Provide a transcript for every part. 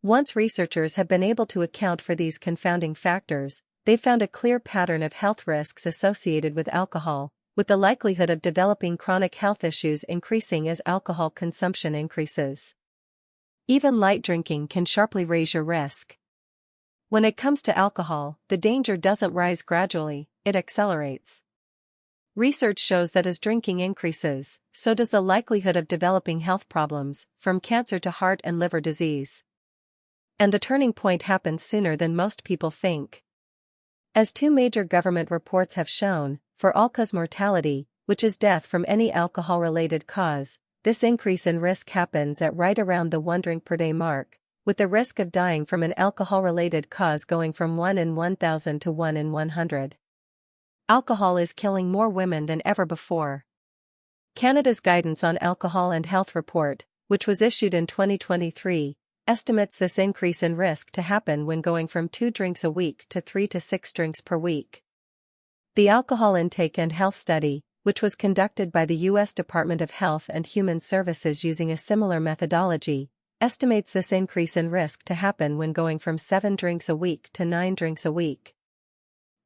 Once researchers have been able to account for these confounding factors, they've found a clear pattern of health risks associated with alcohol, with the likelihood of developing chronic health issues increasing as alcohol consumption increases. Even light drinking can sharply raise your risk. When it comes to alcohol, the danger doesn't rise gradually, it accelerates. Research shows that as drinking increases, so does the likelihood of developing health problems, from cancer to heart and liver disease. And the turning point happens sooner than most people think. As two major government reports have shown, for all-cause mortality, which is death from any alcohol-related cause, this increase in risk happens at right around the 1 drink per day mark, with the risk of dying from an alcohol-related cause going from 1 in 1,000 to 1 in 100. Alcohol is killing more women than ever before. Canada's Guidance on Alcohol and Health report, which was issued in 2023, estimates this increase in risk to happen when going from 2 drinks a week to 3 to 6 drinks per week. The Alcohol Intake and Health Study, which was conducted by the U.S. Department of Health and Human Services using a similar methodology, estimates this increase in risk to happen when going from 7 drinks a week to 9 drinks a week.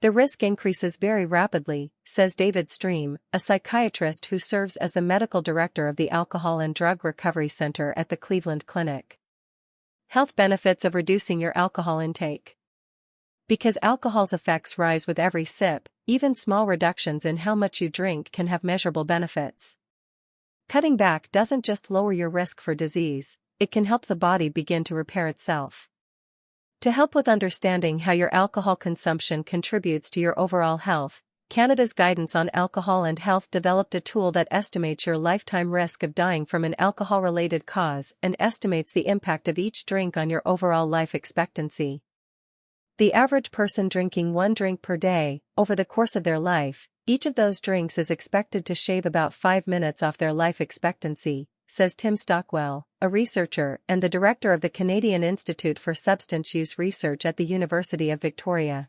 The risk increases very rapidly, says David Stream, a psychiatrist who serves as the medical director of the Alcohol and Drug Recovery Center at the Cleveland Clinic. Health benefits of reducing your alcohol intake. Because alcohol's effects rise with every sip, even small reductions in how much you drink can have measurable benefits. Cutting back doesn't just lower your risk for disease, it can help the body begin to repair itself. To help with understanding how your alcohol consumption contributes to your overall health, Canada's Guidance on Alcohol and Health developed a tool that estimates your lifetime risk of dying from an alcohol-related cause and estimates the impact of each drink on your overall life expectancy. The average person drinking 1 drink per day, over the course of their life, each of those drinks is expected to shave about 5 minutes off their life expectancy, says Tim Stockwell, a researcher and the director of the Canadian Institute for Substance Use Research at the University of Victoria.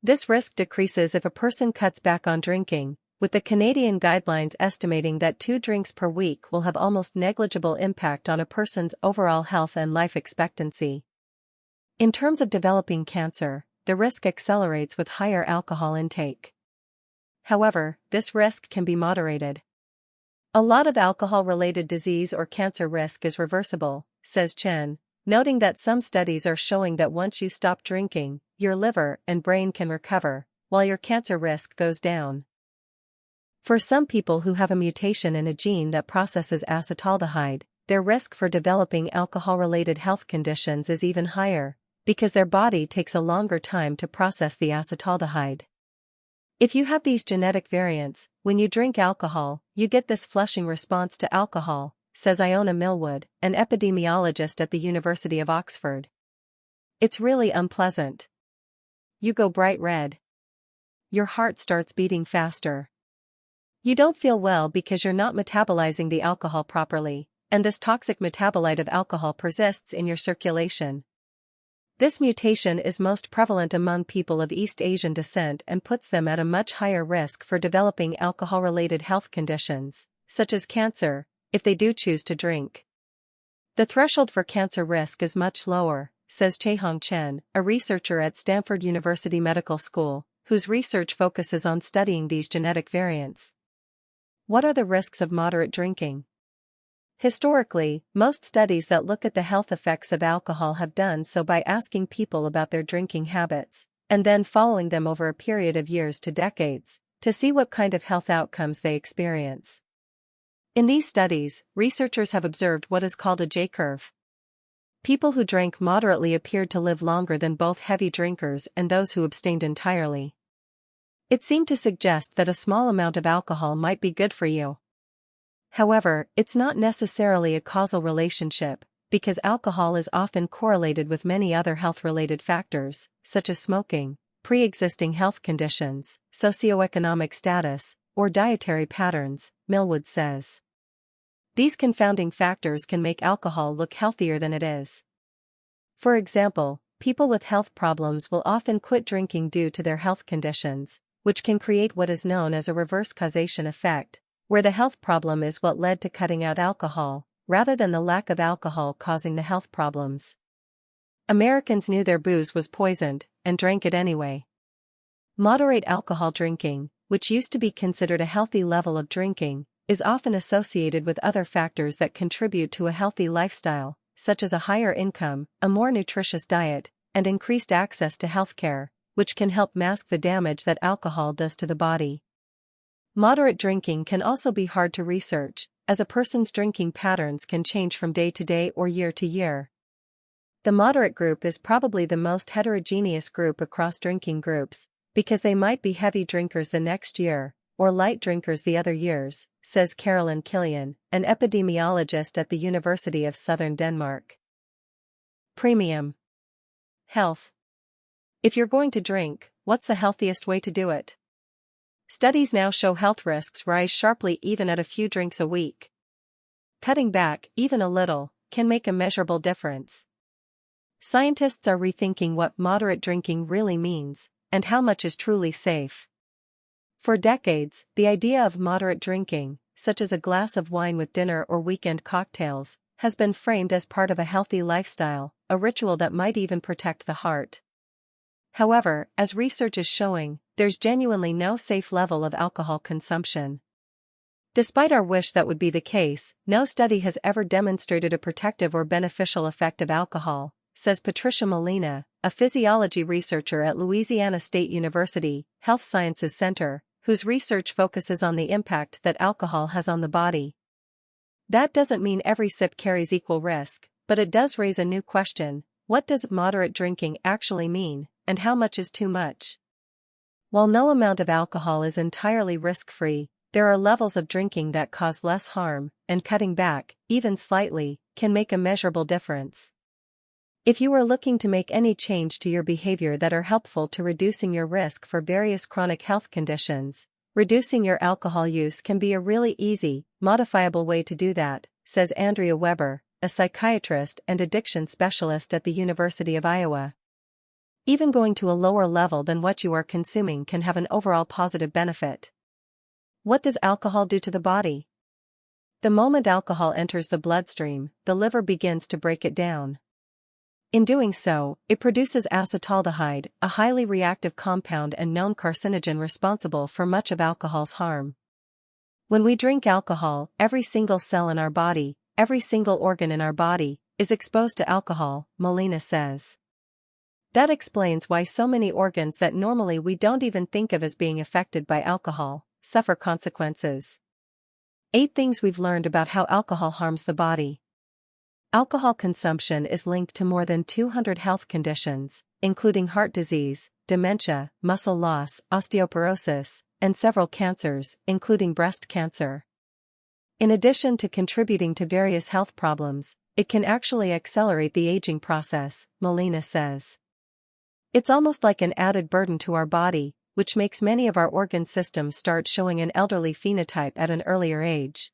This risk decreases if a person cuts back on drinking, with the Canadian guidelines estimating that 2 drinks per week will have almost negligible impact on a person's overall health and life expectancy. In terms of developing cancer, the risk accelerates with higher alcohol intake. However, this risk can be moderated. A lot of alcohol-related disease or cancer risk is reversible, says Chen, noting that some studies are showing that once you stop drinking, your liver and brain can recover, while your cancer risk goes down. For some people who have a mutation in a gene that processes acetaldehyde, their risk for developing alcohol-related health conditions is even higher, because their body takes a longer time to process the acetaldehyde. If you have these genetic variants, when you drink alcohol, you get this flushing response to alcohol, says Iona Millwood, an epidemiologist at the University of Oxford. It's really unpleasant. You go bright red. Your heart starts beating faster. You don't feel well because you're not metabolizing the alcohol properly, and this toxic metabolite of alcohol persists in your circulation. This mutation is most prevalent among people of East Asian descent and puts them at a much higher risk for developing alcohol-related health conditions, such as cancer, if they do choose to drink. The threshold for cancer risk is much lower, says Chaehong Chen, a researcher at Stanford University Medical School, whose research focuses on studying these genetic variants. What are the risks of moderate drinking? Historically, most studies that look at the health effects of alcohol have done so by asking people about their drinking habits, and then following them over a period of years to decades, to see what kind of health outcomes they experience. In these studies, researchers have observed what is called a J-curve. People who drank moderately appeared to live longer than both heavy drinkers and those who abstained entirely. It seemed to suggest that a small amount of alcohol might be good for you. However, it's not necessarily a causal relationship, because alcohol is often correlated with many other health-related factors, such as smoking, pre-existing health conditions, socioeconomic status, or dietary patterns, Millwood says. These confounding factors can make alcohol look healthier than it is. For example, people with health problems will often quit drinking due to their health conditions, which can create what is known as a reverse causation effect, where the health problem is what led to cutting out alcohol, rather than the lack of alcohol causing the health problems. Americans knew their booze was poisoned, and drank it anyway. Moderate alcohol drinking, which used to be considered a healthy level of drinking, is often associated with other factors that contribute to a healthy lifestyle, such as a higher income, a more nutritious diet, and increased access to healthcare, which can help mask the damage that alcohol does to the body. Moderate drinking can also be hard to research, as a person's drinking patterns can change from day to day or year to year. The moderate group is probably the most heterogeneous group across drinking groups, because they might be heavy drinkers the next year, or light drinkers the other years, says Carolyn Killian, an epidemiologist at the University of Southern Denmark. Premium health. If you're going to drink, what's the healthiest way to do it? Studies now show health risks rise sharply even at a few drinks a week. Cutting back, even a little, can make a measurable difference. Scientists are rethinking what moderate drinking really means, and how much is truly safe. For decades, the idea of moderate drinking, such as a glass of wine with dinner or weekend cocktails, has been framed as part of a healthy lifestyle, a ritual that might even protect the heart. However, as research is showing, there's genuinely no safe level of alcohol consumption. Despite our wish that would be the case, no study has ever demonstrated a protective or beneficial effect of alcohol, says Patricia Molina, a physiology researcher at Louisiana State University Health Sciences Center, whose research focuses on the impact that alcohol has on the body. That doesn't mean every sip carries equal risk, but it does raise a new question: what does moderate drinking actually mean, and how much is too much? While no amount of alcohol is entirely risk-free, there are levels of drinking that cause less harm, and cutting back, even slightly, can make a measurable difference. If you are looking to make any change to your behavior that are helpful to reducing your risk for various chronic health conditions, reducing your alcohol use can be a really easy, modifiable way to do that, says Andrea Weber, a psychiatrist and addiction specialist at the University of Iowa. Even going to a lower level than what you are consuming can have an overall positive benefit. What does alcohol do to the body? The moment alcohol enters the bloodstream, the liver begins to break it down. In doing so, it produces acetaldehyde, a highly reactive compound and known carcinogen responsible for much of alcohol's harm. When we drink alcohol, every single cell in our body, every single organ in our body, is exposed to alcohol, Molina says. That explains why so many organs that normally we don't even think of as being affected by alcohol, suffer consequences. 8 things we've learned about how alcohol harms the body. Alcohol consumption is linked to more than 200 health conditions, including heart disease, dementia, muscle loss, osteoporosis, and several cancers, including breast cancer. In addition to contributing to various health problems, it can actually accelerate the aging process, Molina says. It's almost like an added burden to our body, which makes many of our organ systems start showing an elderly phenotype at an earlier age.